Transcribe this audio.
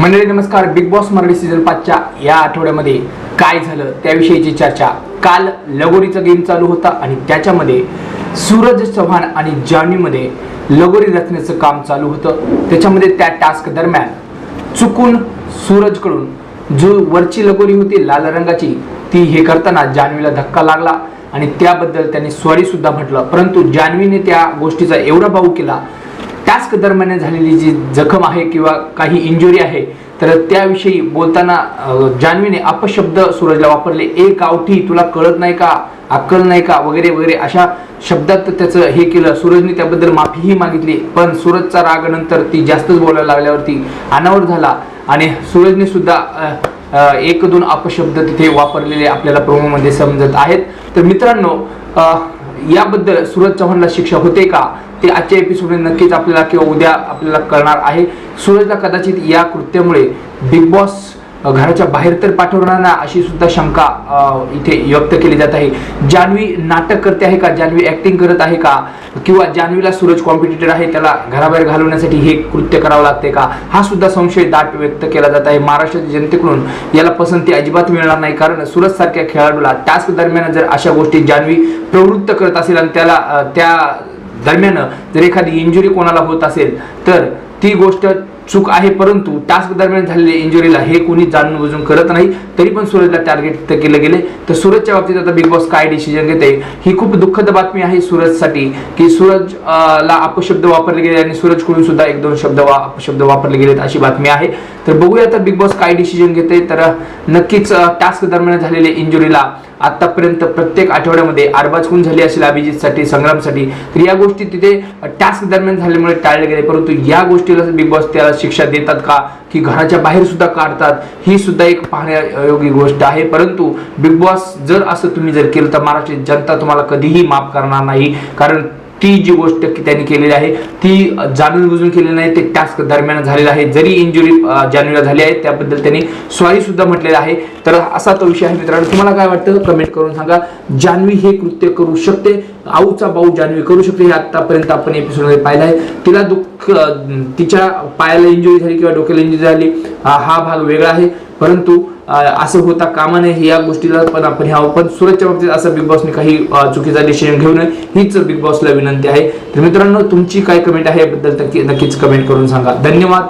मंडळी नमस्कार. Big boss Marathi season 5च्या या आठवड्यामध्ये काय झालं त्याविषयीची चर्चा. काल लगोरीचा गेम चालू होता आणि त्याच्यामध्ये सूरज चव्हाण आणि जान्हवीमध्ये लगोरी रचण्याचं काम चालू होतं. त्याच्यामध्ये त्या टास्क दरम्यान चुकून सूरजकडून जो वरची लगोरी होती लाल रंगाची ती हे करताना जान्हवीला धक्का लागला आणि त्याबद्दल त्यांनी सॉरी सुद्धा म्हटलं. परंतु जान्हवीने त्या गोष्टीचा एवढा बाऊ केला. टास्क दरम्यान झालेली जी जखम आहे किंवा काही इंजुरी आहे तर त्याविषयी बोलताना जान्हवीने अपशब्द सूरजला वापरले. एक गावठी तुला कळत नाही का, अक्कल नाही का वगैरे वगैरे अशा शब्दात त्याचं हे केलं. सूरजने त्याबद्दल माफीही मागितली पण सूरजचा राग नंतर ती जास्तच बोलायला लागल्यावरती अनावर झाला आणि सूरजने सुद्धा एक दोन अपशब्द तिथे वापरलेले आपल्याला प्रोमोमध्ये समजत आहेत. तर मित्रांनो, याबद्दल सूरज चव्हाणला शिक्षा होते का ते आजच्या एपिसोडमध्ये नक्कीच आपल्याला किंवा उद्या आपल्याला कळणार आहे. सूरजला कदाचित या कृत्यामुळे बिग बॉस घराच्या बाहेर तर पाठवणार ना अशी सुद्धा शंका इथे व्यक्त केली जात आहे. जान्हवी नाटक करते आहे का, जान्हवी ऍक्टिंग करत आहे का, किंवा जान्हवीला सूरज कॉम्पिटिटर आहे त्याला घराबाहेर घालवण्यासाठी हे कृत्य करावं लागते का, हा सुद्धा संशय दाट व्यक्त केला जात आहे. महाराष्ट्राच्या जनतेकडून याला पसंती अजिबात मिळणार नाही. कारण सूरज सारख्या खेळाडूला टास्क दरम्यान जर अशा गोष्टी जान्हवी प्रवृत्त करत असेल आणि त्याला त्या दरम्यान जर एखादी इंजुरी कोणाला होत असेल तर ती गोष्ट चूक आहे. परंतु टास्क दरम्यान झालेल्या इंजुरीला हे कोणी जाणून बुजून करत नाही. तरी पण सूरजला टार्गेट केले गेले. तर सूरजच्या बाबतीत आता बिग बॉस काय डिसिजन घेते ही खूप दुःखद बातमी आहे सूरजसाठी की सूरज ला अपशब्द वापरले गेले आणि सूरजकडून सुद्धा एक दोन अपशब्द वापरले गेलेत अशी बातमी आहे. तर बघूया आता बिग बॉस काय डिसिजन घेते. तर नक्कीच टास्क दरम्यान झालेल्या इंजुरीला आतापर्यंत प्रत्येक आठवड्यामध्ये आरबाजकून झाली असेल अभिजितसाठी, संग्रामसाठी. तर या गोष्टी तिथे टास्क दरम्यान झाल्यामुळे टाळले गेले. परंतु या गोष्टीला बिग बॉस त्याला शिक्षा देतात का की घराच्या बाहेर सुद्धा काढतात ही सुद्धा एक पाहण्यायोग्य गोष्ट आहे. परंतु बिग बॉस जर असं तुम्ही जर केलं तर महाराष्ट्राची जनता तुम्हाला कधीही माफ करणार नाही. कारण ती जी गोष्ट त्यांनी केलेली आहे ती जाणून बुजून केलेली नाही. ते टास्क दरम्यान झालेलं आहे. जरी इंजुरी जान्हवीला झाली आहे त्याबद्दल त्यांनी सॉरी सुद्धा म्हटलेलं आहे. तर असा तो विषय आहे. मित्रांनो, तुम्हाला काय वाटतं कमेंट करून सांगा. जान्हवी हे कृत्य करू शकते, आऊचा बाऊ जान्हवी करू शकते हे आतापर्यंत आपण एपिसोडमध्ये पाहिलं आहे. तिला तिच्या पायाला इंजुरी झाली किंवा डोक्याला इंजुरी झाली हा भाग वेगळा आहे. परंतु असं होता कामा नये या गोष्टीला पण आपण ह्यावं. पण सूरजच्या बाबतीत असं बिग बॉसने काही चुकीचा डिसिजन घेऊ नये हीच बिग बॉसला विनंती आहे. तर मित्रांनो, तुमची काय कमेंट आहे याबद्दल नक्कीच कमेंट करून सांगा. धन्यवाद.